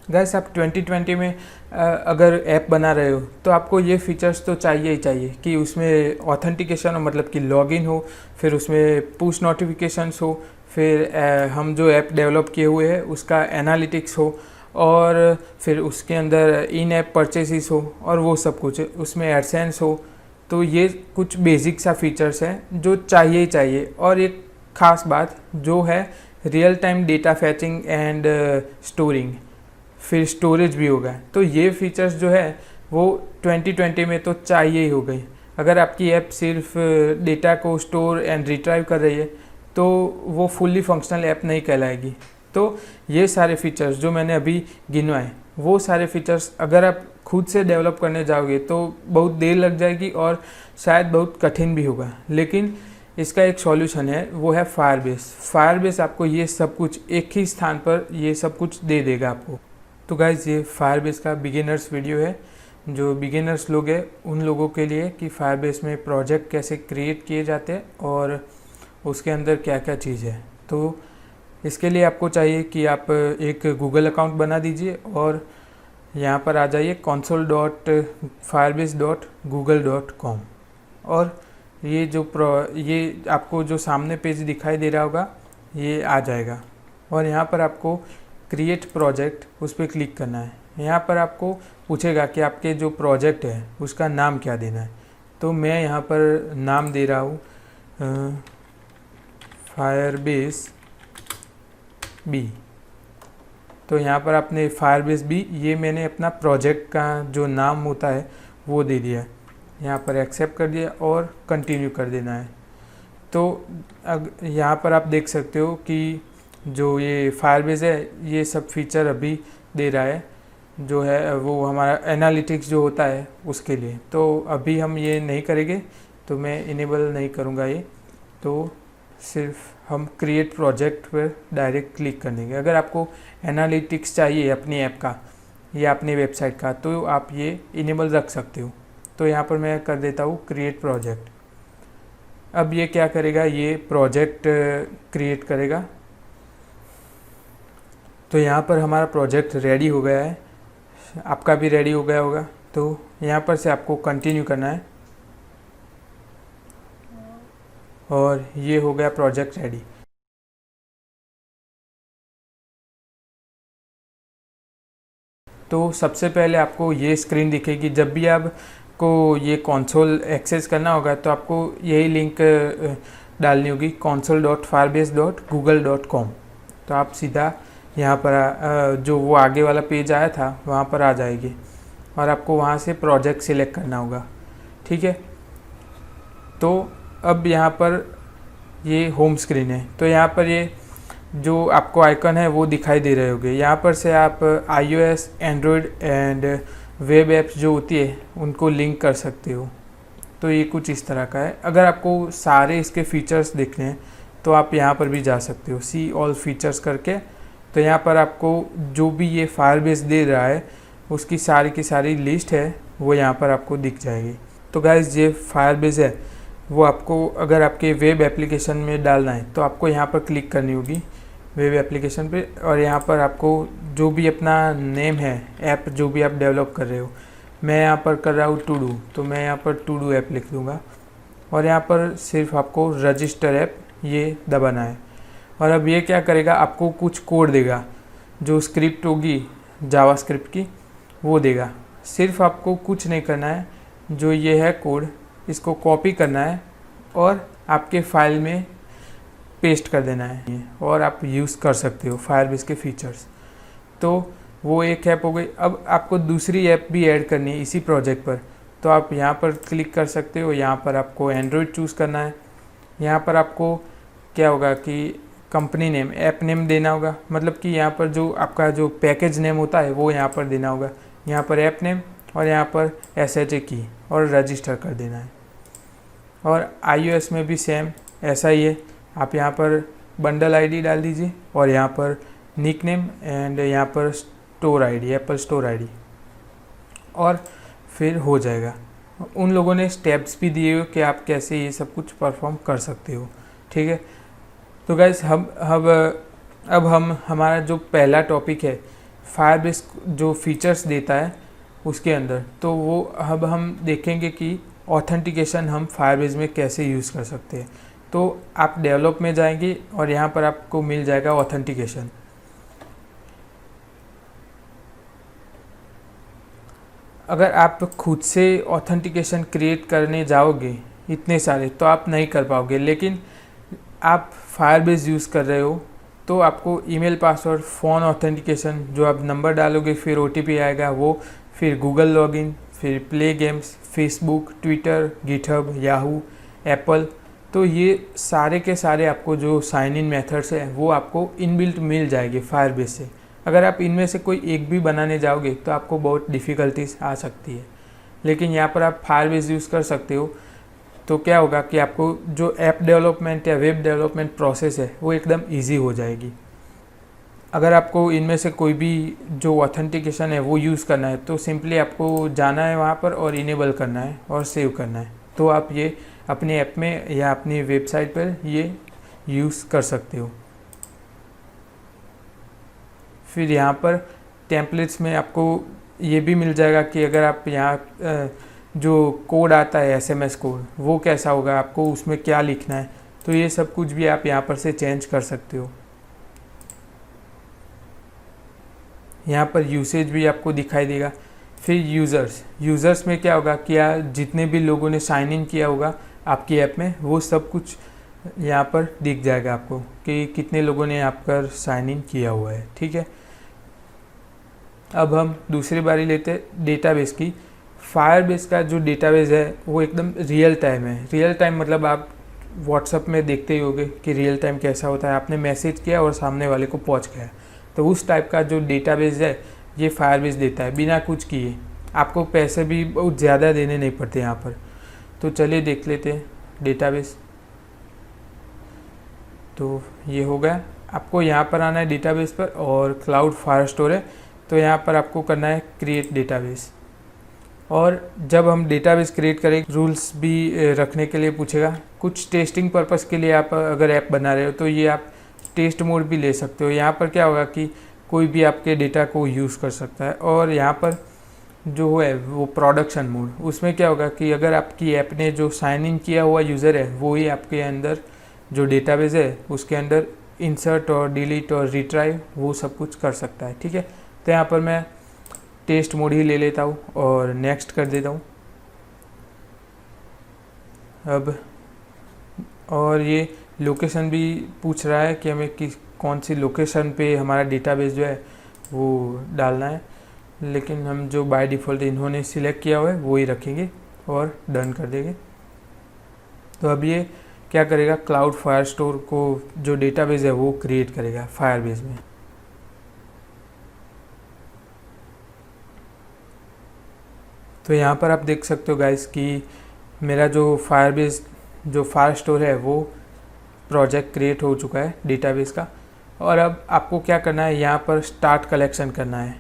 Gas आप 2020 में अगर ऐप बना रहे हो तो आपको ये फीचर्स तो चाहिए ही चाहिए कि उसमें ऑथेंटिकेशन हो, मतलब कि लॉगिन हो, फिर उसमें पुश नोटिफिकेशंस हो, फिर हम जो ऐप डेवलप किए हुए हैं उसका एनालिटिक्स हो, और फिर उसके अंदर इन ऐप परचेसिस हो, और वो सब कुछ उसमें एडसेंस हो। तो ये कुछ बेसिक सा फीचर्स हैं जो चाहिए ही चाहिए। और एक ख़ास बात जो है real time data फैचिंग and storing, फिर स्टोरेज भी होगा। तो ये फीचर्स जो है वो 2020 में तो चाहिए ही हो गई। अगर आपकी ऐप सिर्फ डेटा को स्टोर एंड रिट्राइव कर रही है तो वो फुल्ली फंक्शनल ऐप नहीं कहलाएगी। तो ये सारे फीचर्स जो मैंने अभी गिनवाए, वो सारे फीचर्स अगर आप खुद से डेवलप करने जाओगे तो बहुत देर लग जाएगी और शायद बहुत कठिन भी होगा। लेकिन इसका एक सॉल्यूशन है, वो है फायरबेस। फायरबेस आपको ये सब कुछ एक ही स्थान पर ये सब कुछ दे देगा आपको। तो गाइज़ ये फायरबेस का बिगिनर्स वीडियो है। जो बिगिनर्स लोग हैं उन लोगों के लिए कि फायरबेस में प्रोजेक्ट कैसे क्रिएट किए जाते हैं और उसके अंदर क्या क्या चीज़ है। तो इसके लिए आपको चाहिए कि आप एक गूगल अकाउंट बना दीजिए और यहाँ पर आ जाइए console.firebase.google.com, और ये आपको जो सामने पेज दिखाई दे रहा होगा ये आ जाएगा। और यहाँ पर आपको क्रिएट प्रोजेक्ट उस पर क्लिक करना है। यहाँ पर आपको पूछेगा कि आपके जो प्रोजेक्ट है उसका नाम क्या देना है। तो मैं यहाँ पर नाम दे रहा हूँ फायरबेस बी। तो यहाँ पर आपने फायरबेस बी, ये मैंने अपना प्रोजेक्ट का जो नाम होता है वो दे दिया है। यहाँ पर एक्सेप्ट कर दिया और कंटिन्यू कर देना है। तो यहाँ पर आप देख सकते हो कि जो ये फायरबेस है ये सब फीचर अभी दे रहा है, जो है वो हमारा एनालिटिक्स जो होता है उसके लिए। तो अभी हम ये नहीं करेंगे, तो मैं इनेबल नहीं करूँगा ये। तो सिर्फ हम क्रिएट प्रोजेक्ट पर डायरेक्ट क्लिक कर देंगे। अगर आपको एनालिटिक्स चाहिए अपनी ऐप का या अपनी वेबसाइट का तो आप ये इनेबल रख सकते हो। तो यहाँ पर मैं कर देता हूँ क्रिएट प्रोजेक्ट। अब ये क्या करेगा, ये प्रोजेक्ट क्रिएट करेगा। तो यहाँ पर हमारा प्रोजेक्ट रेडी हो गया है, आपका भी रेडी हो गया होगा। तो यहाँ पर से आपको कंटिन्यू करना है और ये हो गया प्रोजेक्ट रेडी। तो सबसे पहले आपको ये स्क्रीन दिखेगी। जब भी आपको ये कंसोल एक्सेस करना होगा तो आपको यही लिंक डालनी होगी console.firebase.google.com। तो आप सीधा यहाँ पर जो वो आगे वाला पेज आया था वहाँ पर आ जाएगी और आपको वहाँ से प्रोजेक्ट सिलेक्ट करना होगा। ठीक है, तो अब यहाँ पर ये होम स्क्रीन है। तो यहाँ पर ये जो आपको आइकन है वो दिखाई दे रहे होंगे। यहाँ पर से आप iOS, Android and web apps जो होती है उनको लिंक कर सकते हो। तो ये कुछ इस तरह का है। अगर आपको सारे इसके फीचर्स देखने हैं तो आप यहाँ पर भी जा सकते हो, सी ऑल फीचर्स करके। तो यहाँ पर आपको जो भी ये फायरबेस दे रहा है उसकी सारी की सारी लिस्ट है वो यहाँ पर आपको दिख जाएगी। तो गाइस ये फायरबेस है वो आपको अगर आपके वेब एप्लीकेशन में डालना है तो आपको यहाँ पर क्लिक करनी होगी वेब एप्लीकेशन पे, और यहाँ पर आपको जो भी अपना नेम है ऐप जो भी आप डेवलप कर रहे हो, मैं यहाँ पर कर रहा हूँ टू डू, तो मैं यहाँ पर टू डू ऐप लिख दूँगा और यहाँ पर सिर्फ आपको रजिस्टर ऐप ये दबाना है। और अब ये क्या करेगा, आपको कुछ कोड देगा, जो स्क्रिप्ट होगी जावास्क्रिप्ट की वो देगा। सिर्फ आपको कुछ नहीं करना है, जो ये है कोड इसको कॉपी करना है और आपके फाइल में पेस्ट कर देना है और आप यूज़ कर सकते हो फायरबेस के फीचर्स। तो वो एक ऐप हो गई। अब आपको दूसरी ऐप भी ऐड करनी है इसी प्रोजेक्ट पर, तो आप यहाँ पर क्लिक कर सकते हो। यहाँ पर आपको एंड्रॉयड चूज़ करना है। यहाँ पर आपको क्या होगा कि कंपनी नेम, ऐप नेम देना होगा, मतलब कि यहाँ पर जो आपका जो पैकेज नेम होता है वो यहाँ पर देना होगा। यहाँ पर ऐप नेम और यहाँ पर SHA की और रजिस्टर कर देना है। और iOS में भी सेम ऐसा ही है। आप यहाँ पर बंडल आईडी डाल दीजिए और यहाँ पर निक नेम एंड यहाँ पर store ID, Apple store ID, और फिर हो जाएगा। उन लोगों ने स्टेप्स भी दिए हुए कि आप कैसे ये सब कुछ परफॉर्म कर सकते हो। ठीक है, तो गाइस अब हम हमारा जो पहला टॉपिक है फायरबेस जो फीचर्स देता है उसके अंदर। तो वो अब हम देखेंगे कि ऑथेंटिकेशन हम फायरबेस में कैसे यूज़ कर सकते हैं। तो आप डेवलप में जाएंगे और यहाँ पर आपको मिल जाएगा ऑथेंटिकेशन। अगर आप खुद से ऑथेंटिकेशन क्रिएट करने जाओगे इतने सारे तो आप नहीं कर पाओगे, लेकिन आप फायरबेस यूज़ कर रहे हो तो आपको ईमेल पासवर्ड, फ़ोन ऑथेंटिकेशन, जो आप नंबर डालोगे फिर OTP आएगा वो, फिर गूगल लॉगिन, फिर play games, Facebook, Twitter, GitHub, Yahoo, Apple, तो ये सारे के सारे आपको जो साइन इन मेथड्स हैं वो आपको इनबिल्ट मिल जाएगी फायरबेस से। अगर आप इनमें से कोई एक भी बनाने जाओगे तो आपको बहुत डिफ़िकल्टीज आ सकती है, लेकिन यहाँ पर आप फायरबेस यूज़ कर सकते हो। तो क्या होगा कि आपको जो ऐप डेवलपमेंट या वेब डेवलपमेंट प्रोसेस है वो एकदम ईजी हो जाएगी। अगर आपको इनमें से कोई भी जो ऑथेंटिकेशन है वो यूज़ करना है तो सिंपली आपको जाना है वहाँ पर और इनेबल करना है और सेव करना है। तो आप ये अपने ऐप में या अपनी वेबसाइट पर ये यूज़ कर सकते हो। फिर यहाँ पर टेम्पलेट्स में आपको ये भी मिल जाएगा कि अगर आप यहाँ जो कोड आता है SMS कोड वो कैसा होगा, आपको उसमें क्या लिखना है, तो ये सब कुछ भी आप यहाँ पर से चेंज कर सकते हो। यहाँ पर यूसेज भी आपको दिखाई देगा। फिर यूज़र्स में क्या होगा कि जितने भी लोगों ने साइन इन किया होगा आपकी ऐप में वो सब कुछ यहाँ पर दिख जाएगा आपको कि कितने लोगों ने आप पर साइन इन किया हुआ है। ठीक है, अब हम दूसरी बारी लेते हैं डेटाबेस की। फायरबेस का जो डेटाबेस है वो एकदम रियल टाइम है। रियल टाइम मतलब आप व्हाट्सअप में देखते ही होगे कि रियल टाइम कैसा होता है, आपने मैसेज किया और सामने वाले को पहुंच गया, तो उस टाइप का जो डेटाबेस है ये फायरबेस देता है बिना कुछ किए। आपको पैसे भी बहुत ज़्यादा देने नहीं पड़ते यहाँ पर। तो चलिए देख लेते हैं डेटाबेस। तो ये हो गया, आपको यहाँ पर आना है डेटाबेस पर और क्लाउड फायरस्टोर है तो यहाँ पर आपको करना है क्रिएट डेटाबेस। और जब हम डेटाबेस क्रिएट करेंगे रूल्स भी रखने के लिए पूछेगा। कुछ टेस्टिंग पर्पस के लिए आप अगर ऐप बना रहे हो तो ये आप टेस्ट मोड भी ले सकते हो। यहाँ पर क्या होगा कि कोई भी आपके डेटा को यूज़ कर सकता है। और यहाँ पर जो है वो प्रोडक्शन मोड, उसमें क्या होगा कि अगर आपकी ऐप ने जो साइन इन किया हुआ यूज़र है वो ही आपके अंदर जो डेटाबेस है उसके अंदर इंसर्ट और डिलीट और रिट्राइव वो सब कुछ कर सकता है। ठीक है, तो यहाँ पर मैं टेस्ट मोड ही ले लेता हूँ और नेक्स्ट कर देता हूँ। अब और ये लोकेशन भी पूछ रहा है कि हमें कौन सी लोकेशन पे हमारा डेटाबेस जो है वो डालना है, लेकिन हम जो बाय डिफ़ॉल्ट इन्होंने सिलेक्ट किया हुआ है वो ही रखेंगे और डन कर देंगे। तो अब ये क्या करेगा, क्लाउड फायरस्टोर को जो डेटाबेस है वो क्रिएट करेगा फायरबेस में। तो यहाँ पर आप देख सकते हो गाइस कि मेरा जो फायरबेस जो फायरस्टोर है वो प्रोजेक्ट क्रिएट हो चुका है डेटाबेस का। और अब आपको क्या करना है, यहाँ पर स्टार्ट कलेक्शन करना है।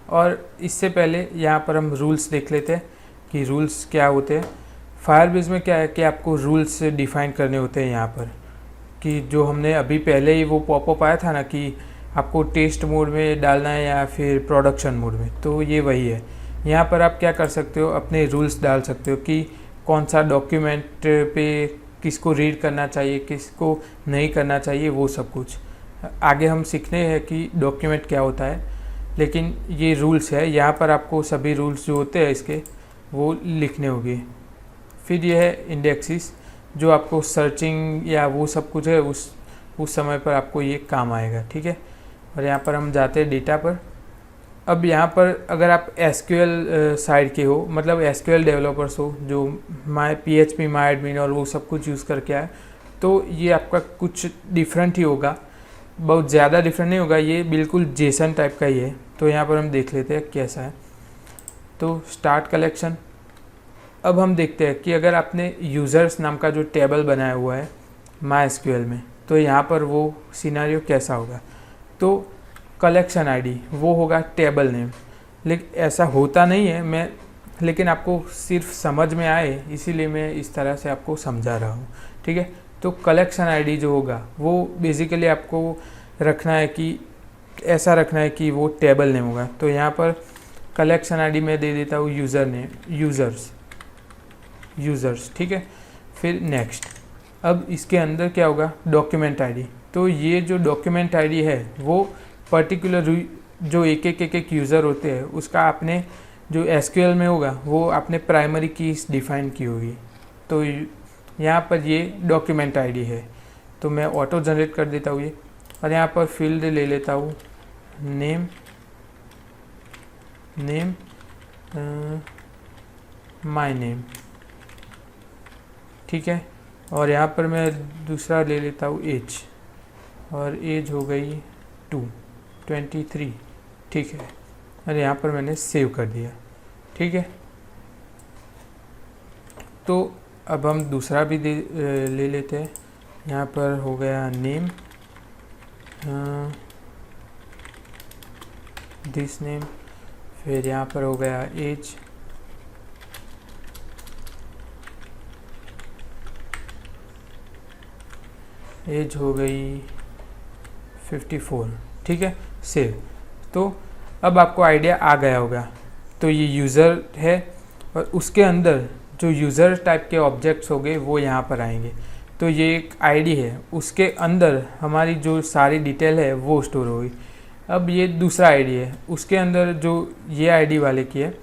और इससे पहले यहाँ पर हम रूल्स देख लेते हैं कि रूल्स क्या होते हैं। फायरबेस में क्या है कि आपको रूल्स डिफ़ाइन करने होते हैं यहाँ पर, कि जो हमने अभी पहले ही वो पॉपअप आया था ना कि आपको टेस्ट मोड में डालना है या फिर प्रोडक्शन मोड में, तो ये वही है। यहाँ पर आप क्या कर सकते हो, अपने रूल्स डाल सकते हो कि कौन सा डॉक्यूमेंट पे किसको रीड करना चाहिए, किसको नहीं करना चाहिए, वो सब कुछ आगे हम सीखने हैं कि डॉक्यूमेंट क्या होता है। लेकिन ये रूल्स है, यहाँ पर आपको सभी रूल्स जो होते हैं इसके वो लिखने होंगे। फिर ये है इंडेक्सिस, जो आपको सर्चिंग या वो सब कुछ है उस समय पर आपको ये काम आएगा। ठीक है, और यहाँ पर हम जाते हैं डेटा पर। अब यहाँ पर अगर आप SQL साइड के हो, मतलब SQL डेवलपर्स हो जो PHP MyAdmin और वो सब कुछ यूज़ करके आए, तो ये आपका कुछ डिफरेंट ही होगा, बहुत ज़्यादा डिफरेंट नहीं होगा, ये बिल्कुल जेसन टाइप का ही है। तो यहाँ पर हम देख लेते हैं कैसा है। तो स्टार्ट कलेक्शन। अब हम देखते हैं कि अगर आपने यूज़र्स नाम का जो टेबल बनाया हुआ है MySQL में, तो यहाँ पर वो सिनेरियो कैसा होगा। तो कलेक्शन आईडी वो होगा टेबल नेम, लेकिन ऐसा होता नहीं है लेकिन आपको सिर्फ समझ में आए इसीलिए मैं इस तरह से आपको समझा रहा हूँ। ठीक है, तो कलेक्शन आईडी जो होगा वो बेसिकली आपको रखना है कि ऐसा रखना है कि वो टेबल नेम होगा। तो यहाँ पर कलेक्शन आईडी में दे देता हूँ यूज़र नेम, यूज़र्स, ठीक है। फिर नेक्स्ट। अब इसके अंदर क्या होगा, डॉक्यूमेंट आईडी। तो ये जो डॉक्यूमेंट आईडी है वो पर्टिकुलर जो एक यूज़र होते हैं उसका आपने जो एसक्यूएल में होगा वो आपने प्राइमरी कीज डिफाइन की होगी। तो यहाँ पर ये डॉक्यूमेंट आईडी है। तो मैं ऑटो जनरेट कर देता हूँ ये, और यहाँ पर फील्ड ले लेता हूँ नेम माय नेम, ठीक है। और यहाँ पर मैं दूसरा ले लेता हूँ एज, और एज हो गई 23, ठीक है। और यहाँ पर मैंने सेव कर दिया, ठीक है। तो अब हम दूसरा भी ले लेते हैं। यहाँ पर हो गया नेम, दिस नेम, फिर यहाँ पर हो गया एज, एज हो गई 54, ठीक है, सेव। तो अब आपको आइडिया आ गया होगा। तो ये यूज़र है और उसके अंदर जो यूज़र टाइप के ऑब्जेक्ट्स हो गए वो यहाँ पर आएंगे। तो ये एक आईडी है, उसके अंदर हमारी जो सारी डिटेल है वो स्टोर होगी। अब ये दूसरा आईडी है, उसके अंदर जो ये आईडी वाले की है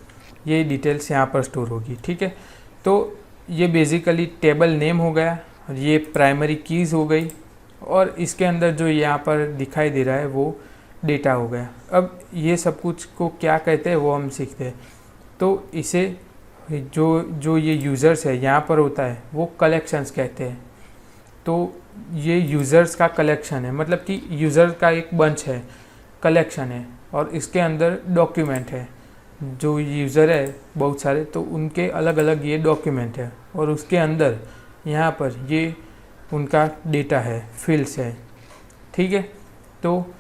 ये डिटेल्स यहाँ पर स्टोर होगी, ठीक है। तो ये बेसिकली टेबल नेम हो गया, और ये प्राइमरी कीज़ हो गई, और इसके अंदर जो यहाँ पर दिखाई दे रहा है वो डेटा हो गया। अब ये सब कुछ को क्या कहते हैं वो हम सीखते हैं। तो इसे जो ये यूज़र्स है यहाँ पर होता है वो कलेक्शंस कहते हैं। तो ये यूज़र्स का कलेक्शन है, मतलब कि यूज़र का एक बंच है, कलेक्शन है, और इसके अंदर डॉक्यूमेंट है। जो यूज़र है बहुत सारे, तो उनके अलग अलग ये डॉक्यूमेंट है, और उसके अंदर यहाँ पर ये उनका डेटा है, फील्ड्स है, ठीक है। तो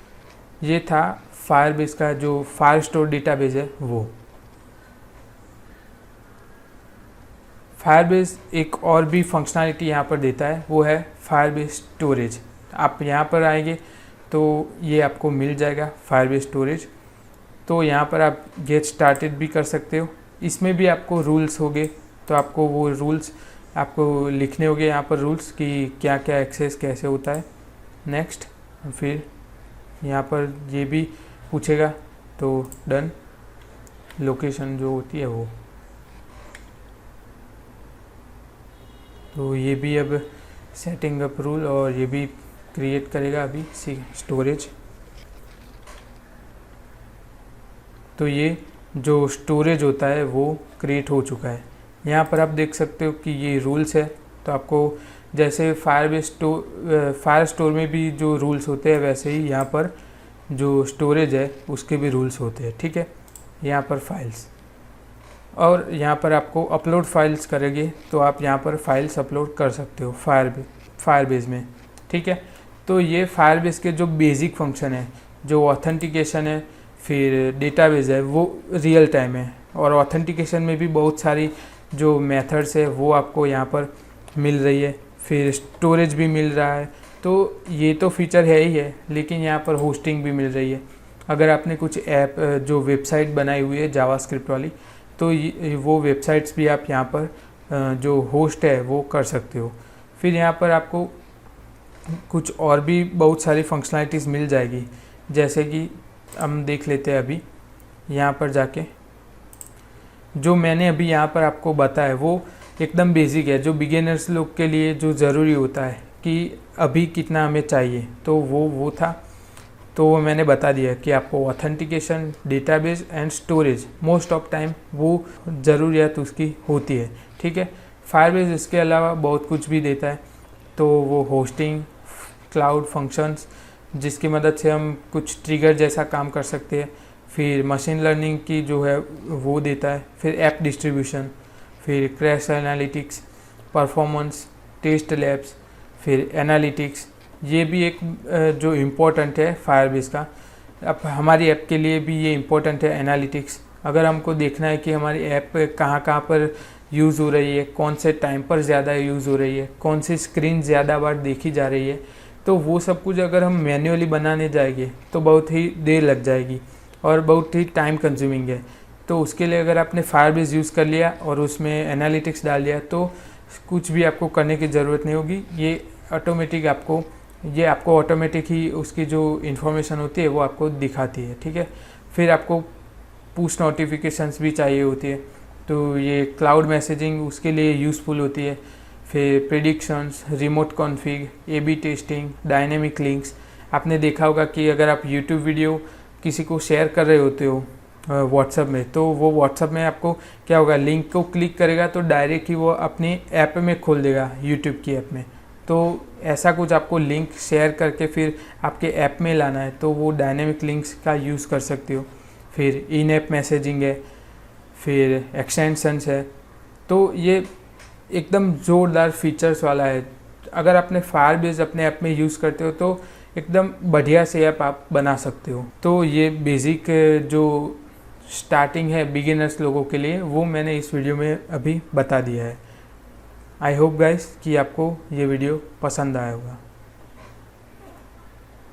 ये था फायरबेस का जो फायरस्टोर डेटाबेस है वो। फायरबेस एक और भी फंक्शनैलिटी यहाँ पर देता है, वो है फायरबेस स्टोरेज। आप यहाँ पर आएंगे तो ये आपको मिल जाएगा फायरबेस स्टोरेज। तो यहाँ पर आप गेट स्टार्टेड भी कर सकते हो। इसमें भी आपको रूल्स होंगे, तो आपको वो रूल्स आपको लिखने होंगे यहाँ पर, रूल्स कि क्या क्या एक्सेस कैसे होता है। नेक्स्ट, फिर यहाँ पर ये भी पूछेगा, तो डन, लोकेशन जो होती है वो। तो ये भी अब सेटिंग अप रूल, और ये भी क्रिएट करेगा अभी स्टोरेज। तो ये जो स्टोरेज होता है वो क्रिएट हो चुका है। यहाँ पर आप देख सकते हो कि ये रूल्स है। तो आपको जैसे फायर स्टोर में भी जो रूल्स होते हैं वैसे ही यहाँ पर जो स्टोरेज है उसके भी रूल्स होते हैं, ठीक है। यहाँ पर फाइल्स, और यहाँ पर आपको अपलोड फाइल्स करेंगे तो आप यहाँ पर फाइल्स अपलोड कर सकते हो फायरबेस में, ठीक है। तो ये फायरबेस के जो बेसिक फंक्शन है, जो ऑथेंटिकेशन है, फिर डेटाबेस है, वो रियल टाइम है। और ऑथेंटिकेशन में भी बहुत सारी जो मेथड्स है वो आपको यहाँ पर मिल रही है, फिर स्टोरेज भी मिल रहा है। तो ये तो फीचर है ही है, लेकिन यहाँ पर होस्टिंग भी मिल रही है। अगर आपने कुछ ऐप जो वेबसाइट बनाई हुई है जावास्क्रिप्ट वाली, तो वो वेबसाइट्स भी आप यहाँ पर जो होस्ट है वो कर सकते हो। फिर यहाँ पर आपको कुछ और भी बहुत सारी फंक्शनलिटीज़ मिल जाएगी, जैसे कि हम देख लेते हैं अभी यहाँ पर जाके। जो मैंने अभी यहाँ पर आपको बताया वो एकदम बेसिक है, जो बिगिनर्स लोग के लिए जो ज़रूरी होता है कि अभी कितना हमें चाहिए, तो वो था। तो वो मैंने बता दिया कि आपको authentication, database and storage most of time वो ज़रूरियात उसकी होती है, ठीक है। फायरबेस इसके अलावा बहुत कुछ भी देता है, तो वो होस्टिंग, क्लाउड फंक्शंस जिसकी मदद से हम कुछ ट्रिगर जैसा काम कर सकते हैं, फिर मशीन लर्निंग की जो है वो देता है, फिर ऐप डिस्ट्रीब्यूशन, फिर crash analytics, performance, test labs, फिर एनालिटिक्स। ये भी एक जो इम्पोर्टेंट है फायरबेस का। अब हमारी ऐप के लिए भी ये इम्पोर्टेंट है एनालिटिक्स। अगर हमको देखना है कि हमारी ऐप कहाँ कहाँ पर यूज़ हो रही है, कौन से टाइम पर ज़्यादा यूज़ हो रही है, कौन सी स्क्रीन ज़्यादा बार देखी जा रही है, तो वो सब कुछ अगर हम मैन्युअली बनाने जाएंगे तो बहुत ही देर लग जाएगी और बहुत ही टाइम कंज्यूमिंग है। तो उसके लिए अगर आपने फायरबेस यूज़ कर लिया और उसमें एनालिटिक्स डाल दिया तो कुछ भी आपको करने की ज़रूरत नहीं होगी। ये आपको ऑटोमेटिक ही उसकी जो इन्फॉर्मेशन होती है वो आपको दिखाती है। ठीक है, फिर आपको पुश नोटिफिकेशंस भी चाहिए होती है, तो ये क्लाउड मैसेजिंग उसके लिए यूज़फुल होती है। फिर predictions, remote config, AB testing, dynamic links. आपने देखा होगा कि अगर आप यूट्यूब वीडियो किसी को शेयर कर रहे होते हो व्हाट्सएप में, तो वो व्हाट्सएप में आपको क्या होगा, लिंक को क्लिक करेगा तो डायरेक्ट ही वो अपनी ऐप में खोल देगा, यूट्यूब की ऐप में। तो ऐसा कुछ आपको लिंक शेयर करके फिर आपके ऐप में लाना है तो वो डायनेमिक लिंक्स का यूज़ कर सकते हो। फिर इन ऐप मैसेजिंग है, फिर एक्सटेंशंस है। तो ये एकदम ज़ोरदार फीचर्स वाला है। अगर आपने फायरबेस अपने ऐप में यूज़ करते हो तो एकदम बढ़िया से ऐप आप बना सकते हो। तो ये बेसिक जो स्टार्टिंग है बिगिनर्स लोगों के लिए वो मैंने इस वीडियो में अभी बता दिया है। आई होप गाइस कि आपको ये वीडियो पसंद आया होगा।